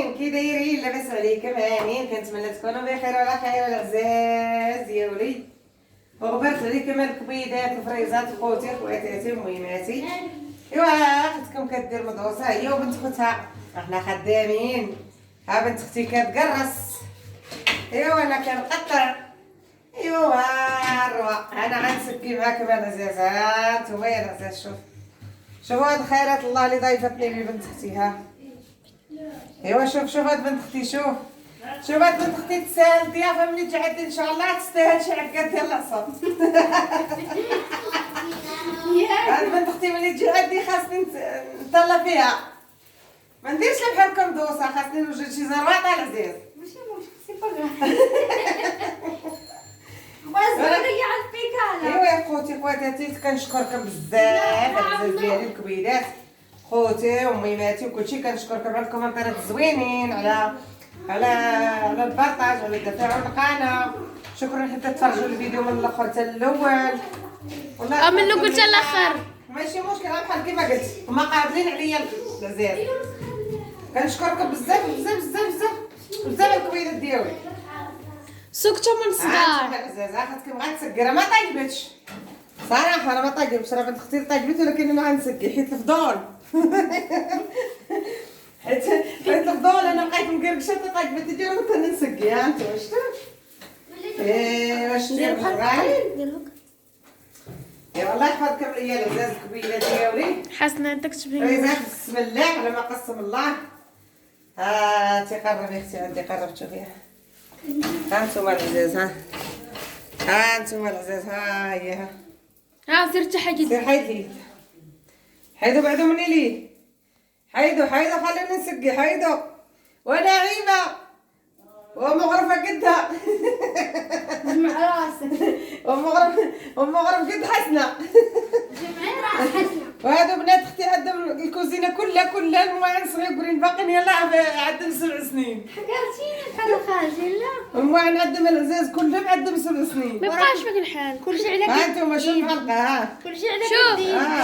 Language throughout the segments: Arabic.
هانيين كي دايرين؟ لاباس عليكم هانيين؟ كنتمنى تكونوا بخير وعلى خير العزاز يا ولي. وغبرت عليكم الكبيدات الفريزات خوتي خواتاتي وميماتي. ايوا اختكم كدير مدروسه هي وبنت خوتها، احنا خدامين. ها بنت اختي كتقرص، ايوا انا كنقطع، ايوا الروا انا غنسقي معاكم العزازات. نتوما يا العزاز شوفوا هاد خيرات الله اللي ضيفتني لي بنت اختي. ها ايوا شوف هاد بنت اختي، شوف هاد بنت اختي تسال ضيافه ملي تعدي ان شاء الله تستاهل شي عكا ديال العصا. هاد بنت اختي ملي تجي عندي خاصني نطلع فيها، ما نديرش بحالكم دوسه، خاصني نوجد شي زرواطه العزيز. ماشي مشكل سي با وازوري على البيكالا. ايوا يا خوتي خواتاتي كنشكركم بزاف العزاز ديالي الكبيدات، خوتي وميماتي وكلشي. كنشكركم على الكومنتات الزوينين، على البارطاج، على تفاعل القناه. شكرا حتى تفرجوا الفيديو من الاخر حتى الاول. والله من الاول حتى الاخر ماشي مشكل، بحال كيما قلت هما قابلين عليا العزاز. كنشكركم بزاف بزاف بزاف بزاف بزاف الكبيدات ديالي. سكتوا من الصغار. العزاز اخذتك بغات تسكر ما طيبتش صراحه، انا ما طيبتش. راه بنت اختي طيبت ولكن انا غنسكي حيت الفضول. حيت الفضول انا بقيت مقرقشه حتى طيبت ديالي قلت نسكي. ها انتم شفتوا؟ ايوا شفتوا يا الله يحفظكم ليا العزاز الكبيله ديالي. حسنا عندك تبين ريزات بسم الله على ما قسم الله. ها تقرب يا اختي عندي، قربت شوفيها. ها انتم العزاز، ها انتم العزاز، ها هي ها سير حاجه. سير حيدو بعدو مني ليه، حيدو خلينا نسقي. حيدو ونعيمه ومغرفه قدها. جمع راسك ومغرف قد حسنه. جمعي راس حسنه. وهادو بنات اختي عندهم الكوزينه كلها المواعين صغيرين باقيين يلاه عندهم 7 سنين. حكرتيني بحال خالتي لا. المواعين عندهم العزاز كلهم عندهم 7 سنين. ما بقاش فيك الحال. كلشي على ها انتم شوف الحلقه. ها كلشي على شوف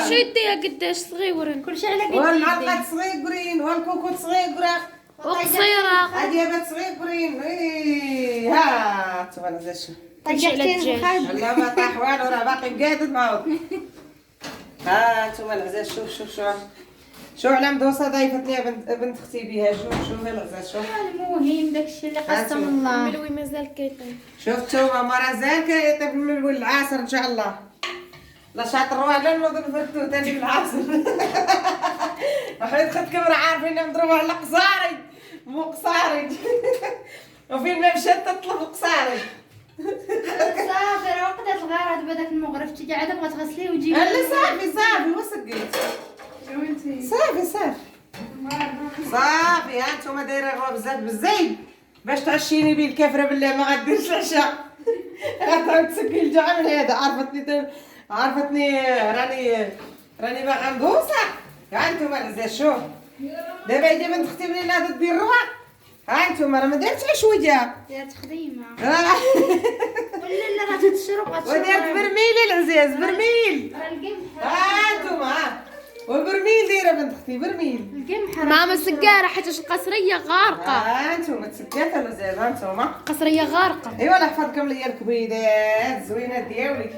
شو يديها قداش صغيورين. كلشي على قدي. والمعلقات صغيرين والكوكوط صغيره وقصيره. عجيبات صغيرين. ها انتم العزاز طيحتي الخد. لا ما طاح والو، راه باقي قاعد معاود. ها انتم العزاز شوف على مدوسه ضيفتني بنت اختي بها. شوف العزاز المهم داكشي اللي قسم الله. ملوي مازال كيطيب. شفتوا ماما زال كيطيب من الاول العصر ان شاء الله. لا شاطروا على نوض نفرتو ثاني بالعصر. وحيت خدكم راه عارفين نضربوا على قصاري مو قصاري. وفين ما مشات تطلب القصاري. صافي وقت الغرض بداك المغرف تيجي عاد بغات تغسليه وتجيبي. لا صافي وسقيت. صافي ها نتوما دايرين الروا بزاف بالزيت باش تعشيني بيه الكافره بالله ما غديرش العشاء. غتعاود تسقي الجوع من هذا. عرفتني راني باغا ندوسه. ها انتوما العزاز شوف دابا هي بنت اختي منين ناضت دير الروا. ها انتوما راه ما دارتش عشوجه، دارت خديمه ولا لا غتشرب ودارت برميل العزاز برميل. راه القمح. ها انتوما وبرميل دايره بنت اختي برميل. القمح ماما سكاره حيت القصريه غارقه. ها انتوما تسكات العزاز. ها انتوما القصريه غارقه. ايوا الله يحفظكم ليا الكبيدات الزوينات ديالي.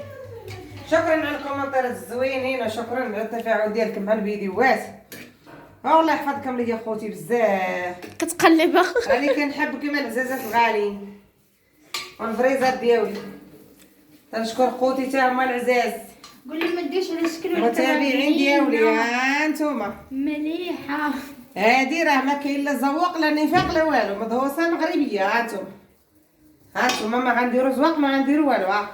شكرا على الكومنتات الزوينين وشكرا على التفاعل ديالكم مع الفيديوهات. والله يحفظكم ليا خوتي بزاف. كتقلبها. راني كنحب كيما العزازات الغاليين والفريزات ديالي. تنشكر خوتي تا هما العزاز قولي ما ديرش على شكل المتابعين ديالي. ها انتوما مليحه. هادي راه ما كاين لا زواق لا نفاق لا والو، مدهوسه مغربيه. ها انتوما ما غنديرو زواق ما غنديرو والو. ها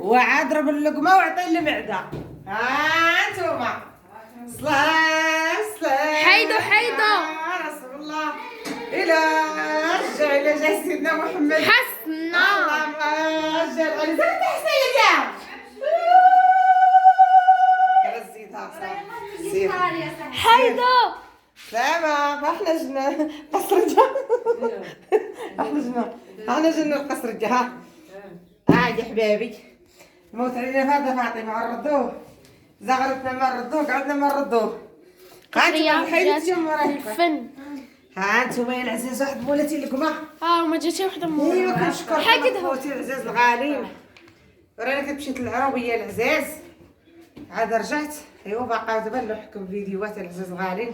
هو عاد ضرب اللقمه وعطي المعده. ها انتوما سلام حيدو رسول الله الى جا سيدنا محمد حسنا. اللهم جا علي زاد حسين يا زيدها سير حيدو سلامة. احنا جنا قصر احنا جنا القصر ها يا حبابي الموت علينا فاطمه ما نردوه، زغرتنا ما نردوه، قعدنا ما نردوه. قصريه جات فن. ها انتم يا العزيز واحد مولاتي لكم وما جاتش وحده مو ايوا كنشكر حاجة خوتي العزاز الغاليين. رانا كتمشيت للعروبيه العزاز عاد رجعت. ايوا باقا دابا نلوحكم فيديوهات العزاز الغاليين.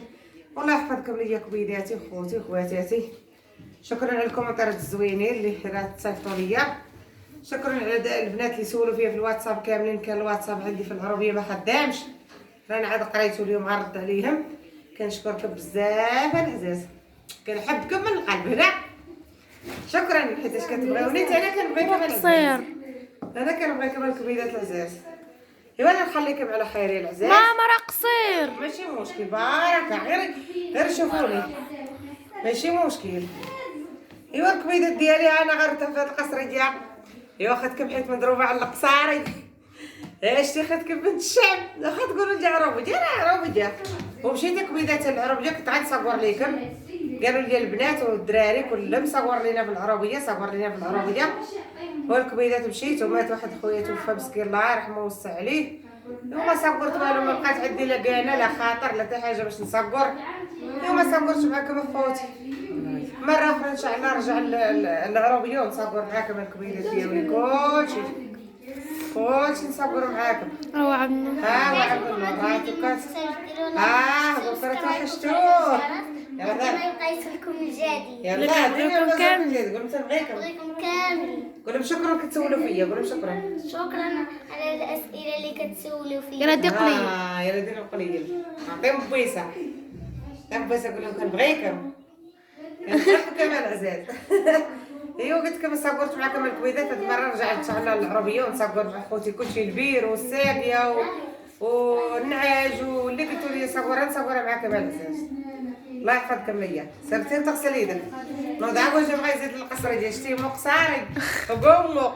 والله يحفظكم ليا كبيداتي خوتي خواتاتي. شكرا على الكومنتات الزوينين اللي راه تصيفطوا ليا. شكرا على البنات اللي سولوا فيا في الواتساب كاملين. كان الواتساب عندي في العربيه ما خدامش، رانا عاد قريتو اليوم غنرد عليهم. كنشكركم بزاف العزاز، كنحبكم من القلب هنا. شكرا حيتاش كتبغيوني حتى انا كنبغيكم العزاز. انا كنبغيكم الكبيدات العزاز. ايوا انا نخليكم على خير يا العزاز. ماما راه قصير. ماشي مشكل بركه، غير شوفوني ماشي مشكل. ايوا الكبيدات ديالي انا غرتها في هاد القصر ديال. ايوا خدتكم حيت مضروبه على القصاري. شتي خدتكم بنت الشعب. واخا تقولوا ديال عروبيه راه عروبيه. ومشيت كبيدات العروبيه كنت غنصور ليكم. قالوا لي البنات والدراري كلهم صور لينا بالعربيه صور لينا بالعربيه. والكبيدات مشيت ومات واحد خويا توفى مسكين الله يرحمه ويوسع عليه. وما صورت والو، ما بقات عندي لا كانه لا خاطر لا حتى حاجه باش نصور. وما صورتش معكم اخوتي. مره اخرى ان شاء الله نرجع للعربيه ونصور معكم الكبيدات ديالي كلشي نصور معاكم. وعدنا وعدنا راتو بكره توحشتوه. ما يبقى يسلكم الجديد. يلا نبغيكم كاملين. قولوا تنبغيكم. نبغيكم كامل. قولوا شكرا كتسولوا فيا. قولوا شكرا. شكرا على الأسئلة اللي كتسولوا فيها. يلا دي قليل. يلا ديروا قليل. نعطيهم بويسه. بويسه نقول لهم كنبغيكم. كنحبكم العزاز. ايوا قلت لكم صورت معكم الكبيدات. هاد المره رجعت ان شاء الله للعربيه ونصور مع خوتي كلشي البير والساقيه والنعاج واللي قلتوا لي نصورها معكم العزاز. الله يحفظكم ليا. سيرتي تغسل يدك. نوض عاود بغا يزيد القصر ديال شتي مو قصاري وقومو.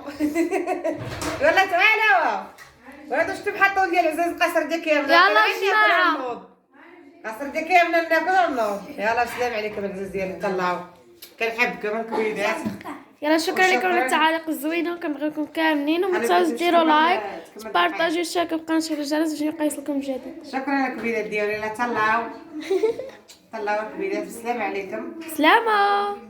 يلا تعالوا. وهذا شتو بحطوا ديال العزاز القصر ديال كامل. يلا جماعة. قصر ديال كامل ناكل ونوض. يلا سلام عليكم العزاز ديالي. طلعوا كنحبكم الكبيدات. يلا شكرا لكم على التعاليق الزوينه وكنبغيكم كاملين. وما تنساوش ديروا لايك تبارطاجيو الشبكه بقناه الجرس باش يبقى يوصلكم جديد. شكرا الكبيدات ديالي. لا طلعوا الكبيدات. السلام عليكم. سلامه.